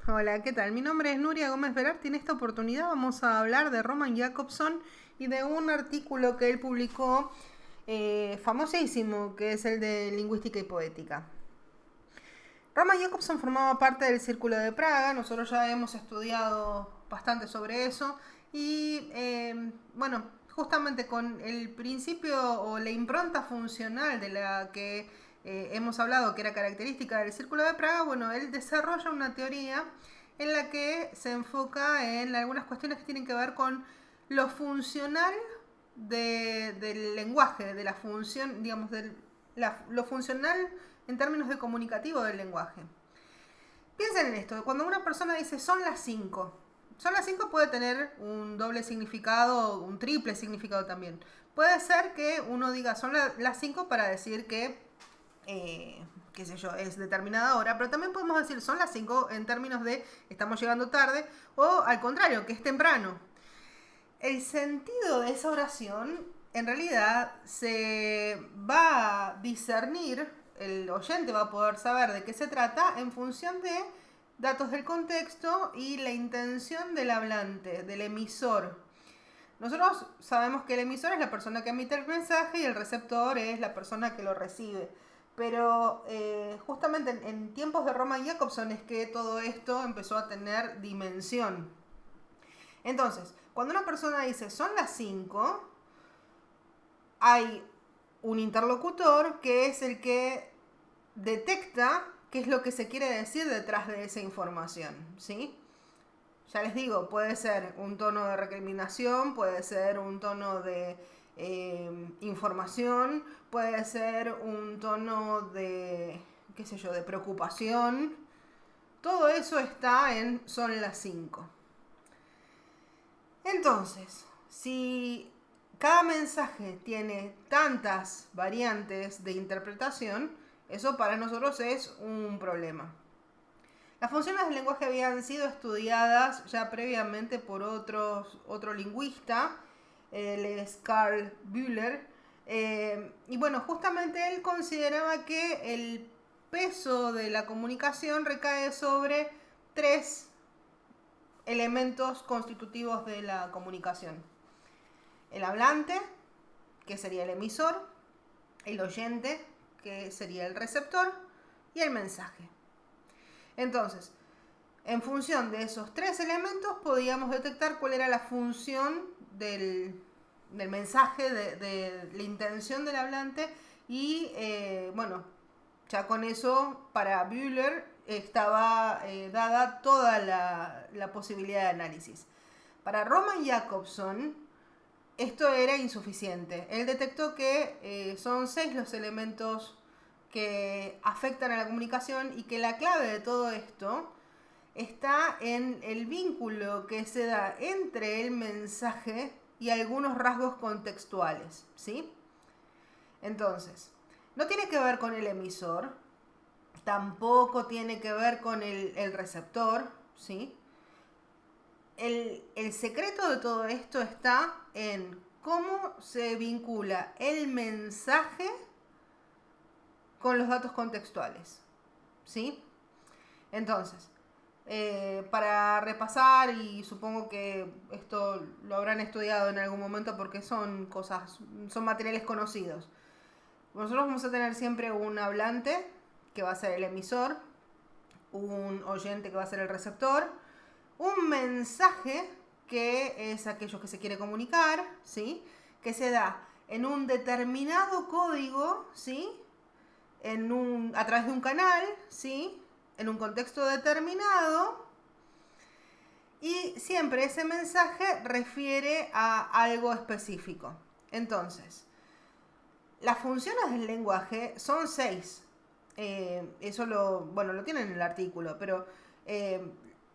Hola, ¿qué tal? Mi nombre es Nuria Gómez Velarti. En esta oportunidad vamos a hablar de Roman Jakobson y de un artículo que él publicó famosísimo, que es el de Lingüística y Poética. Roman Jakobson formaba parte del Círculo de Praga, nosotros ya hemos estudiado bastante sobre eso y bueno, justamente con el principio o la impronta funcional de la que hemos hablado, que era característica del Círculo de Praga, bueno, él desarrolla una teoría en la que se enfoca en algunas cuestiones que tienen que ver con lo funcional del lenguaje, de la función, digamos, lo funcional en términos de comunicativo del lenguaje. Piensen en esto, cuando una persona dice son las 5 puede tener un doble significado, un triple significado también. Puede ser que uno diga son las 5 para decir que, qué sé yo, es determinada hora, pero también podemos decir son las 5 en términos de estamos llegando tarde o al contrario, que es temprano. El sentido de esa oración en realidad se va a discernir, el oyente va a poder saber de qué se trata en función de datos del contexto y la intención del hablante, del emisor. Nosotros sabemos que el emisor es la persona que emite el mensaje y el receptor es la persona que lo recibe. Pero justamente en tiempos de Roman Jakobson es que todo esto empezó a tener dimensión. Entonces, cuando una persona dice son las 5, hay un interlocutor que es el que detecta qué es lo que se quiere decir detrás de esa información, ¿sí? Ya les digo, puede ser un tono de recriminación, puede ser un tono de información, puede ser un tono de, qué sé yo, de preocupación. Todo eso está en son las 5. Entonces, si cada mensaje tiene tantas variantes de interpretación, eso para nosotros es un problema. Las funciones del lenguaje habían sido estudiadas ya previamente por otro lingüista, él es Carl Bühler, y bueno, justamente él consideraba que el peso de la comunicación recae sobre tres elementos constitutivos de la comunicación. El hablante, que sería el emisor, el oyente, que sería el receptor, y el mensaje. Entonces, en función de esos tres elementos podíamos detectar cuál era la función del mensaje, de la intención del hablante y bueno, ya con eso para Bühler estaba dada toda la posibilidad de análisis. Para Roman Jakobson esto era insuficiente. Él detectó que son 6 los elementos que afectan a la comunicación y que la clave de todo esto está en el vínculo que se da entre el mensaje y algunos rasgos contextuales, ¿sí? Entonces, no tiene que ver con el emisor, tampoco tiene que ver con el receptor, ¿sí? El secreto de todo esto está en cómo se vincula el mensaje con los datos contextuales, ¿sí? Entonces, para repasar, y supongo que esto lo habrán estudiado en algún momento porque son cosas, son materiales conocidos. Nosotros vamos a tener siempre un hablante, que va a ser el emisor, un oyente que va a ser el receptor, un mensaje que es aquello que se quiere comunicar, ¿sí? Que se da en un determinado código, ¿sí? A través de un canal, ¿sí? En un contexto determinado, y siempre ese mensaje refiere a algo específico. Entonces, las funciones del lenguaje son 6. Eso lo tienen en el artículo, pero eh,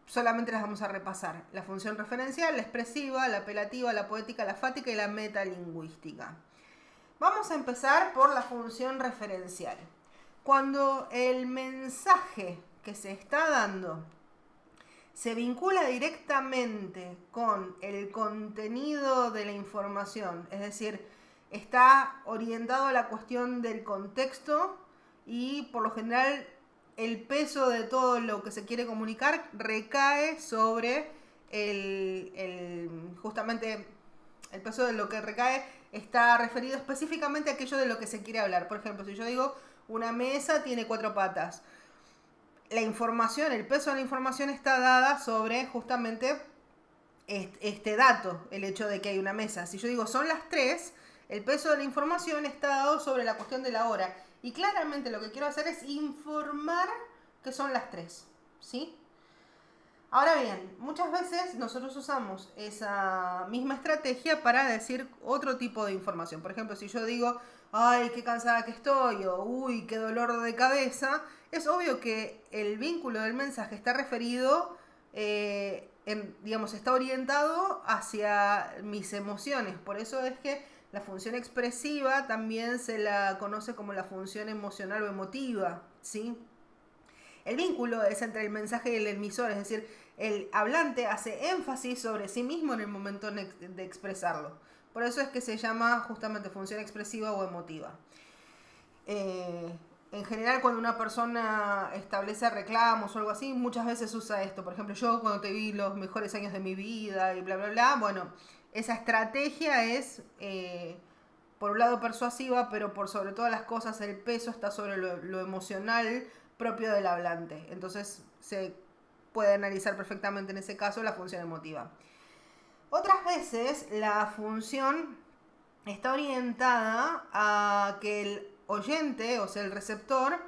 solamente las vamos a repasar. La función referencial, la expresiva, la apelativa, la poética, la fática y la metalingüística. Vamos a empezar por la función referencial. Cuando el mensaje que se está dando se vincula directamente con el contenido de la información, es decir, está orientado a la cuestión del contexto y por lo general el peso de todo lo que se quiere comunicar recae sobre justamente el peso de lo que recae está referido específicamente a aquello de lo que se quiere hablar. Por ejemplo, si yo digo una mesa tiene 4 patas, la información, el peso de la información está dada sobre justamente este dato, el hecho de que hay una mesa. Si yo digo son las 3, el peso de la información está dado sobre la cuestión de la hora. Y claramente lo que quiero hacer es informar que son las 3, ¿sí? Ahora bien, muchas veces nosotros usamos esa misma estrategia para decir otro tipo de información. Por ejemplo, si yo digo, ay, qué cansada que estoy, o uy, qué dolor de cabeza, es obvio que el vínculo del mensaje está referido, digamos, está orientado hacia mis emociones. Por eso es que la función expresiva también se la conoce como la función emocional o emotiva, ¿sí? El vínculo es entre el mensaje y el emisor, es decir, el hablante hace énfasis sobre sí mismo en el momento de expresarlo. Por eso es que se llama justamente función expresiva o emotiva. En general, cuando una persona establece reclamos o algo así, muchas veces usa esto. Por ejemplo, yo cuando te vi los mejores años de mi vida y bla, bla, bla. Bueno, esa estrategia es, por un lado, persuasiva, pero por sobre todas las cosas el peso está sobre lo emocional propio del hablante. Entonces se puede analizar perfectamente en ese caso la función emotiva. Otras veces la función está orientada a que el oyente, o sea, el receptor,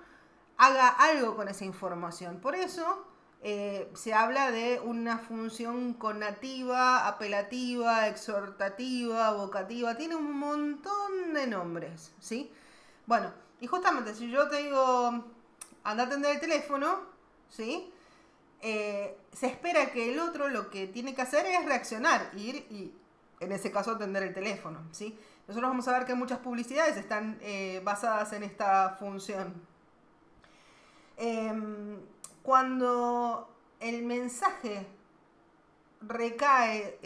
haga algo con esa información. Por eso se habla de una función conativa, apelativa, exhortativa, vocativa. Tiene un montón de nombres, ¿sí? Bueno, y justamente si yo te digo, anda a atender el teléfono, ¿sí? Se espera que el otro lo que tiene que hacer es reaccionar, ir y en ese caso atender el teléfono, ¿sí? Nosotros vamos a ver que muchas publicidades están basadas en esta función. Cuando el mensaje recae,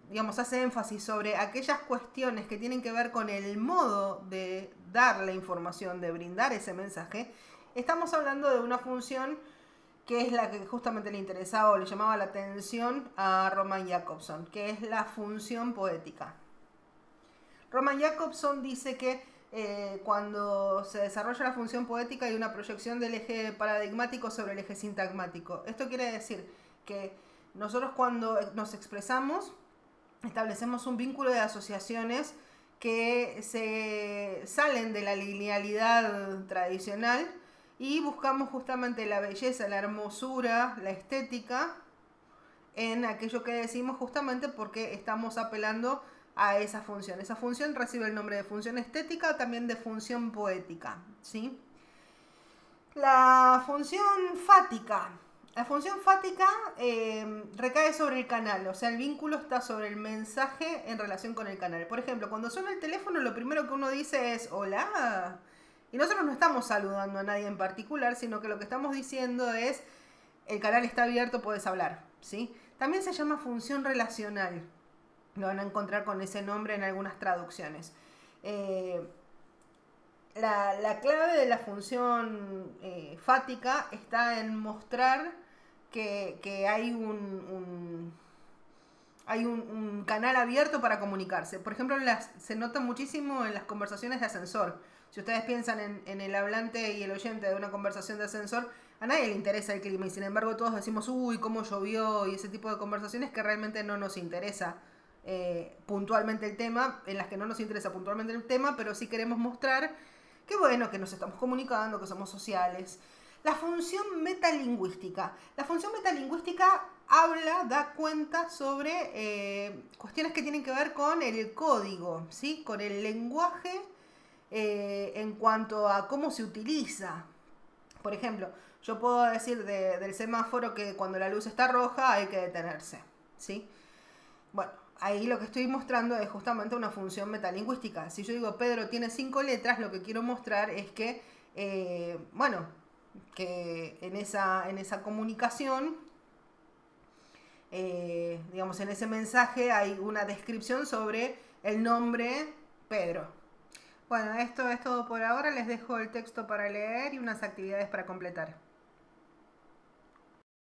digamos, hace énfasis sobre aquellas cuestiones que tienen que ver con el modo de dar la información, de brindar ese mensaje, estamos hablando de una función que es la que justamente le interesaba o le llamaba la atención a Roman Jakobson, que es la función poética. Roman Jakobson dice que cuando se desarrolla la función poética hay una proyección del eje paradigmático sobre el eje sintagmático. Esto quiere decir que nosotros cuando nos expresamos establecemos un vínculo de asociaciones que se salen de la linealidad tradicional y buscamos justamente la belleza, la hermosura, la estética en aquello que decimos justamente porque estamos apelando a esa función. Esa función recibe el nombre de función estética o también de función poética, ¿sí? La función fática. La función fática recae sobre el canal, o sea, el vínculo está sobre el mensaje en relación con el canal. Por ejemplo, cuando suena el teléfono, lo primero que uno dice es hola. Y nosotros no estamos saludando a nadie en particular, sino que lo que estamos diciendo es el canal está abierto, puedes hablar, ¿sí? También se llama función relacional. Lo van a encontrar con ese nombre en algunas traducciones. La clave de la función fática está en mostrar que hay un canal abierto para comunicarse. Por ejemplo, se nota muchísimo en las conversaciones de ascensor. Si ustedes piensan en el hablante y el oyente de una conversación de ascensor, a nadie le interesa el clima y sin embargo todos decimos, uy, cómo llovió y ese tipo de conversaciones que realmente no nos interesa puntualmente el tema, en las que no nos interesa puntualmente el tema, pero sí queremos mostrar que bueno, que nos estamos comunicando, que somos sociales. La función metalingüística. La función metalingüística da cuenta sobre cuestiones que tienen que ver con el código, ¿sí? Con el lenguaje en cuanto a cómo se utiliza. Por ejemplo, yo puedo decir del semáforo que cuando la luz está roja hay que detenerse, ¿sí? Bueno, ahí lo que estoy mostrando es justamente una función metalingüística. Si yo digo Pedro tiene 5 letras, lo que quiero mostrar es que, bueno, que en esa comunicación, digamos, en ese mensaje hay una descripción sobre el nombre Pedro. Bueno, esto es todo por ahora. Les dejo el texto para leer y unas actividades para completar.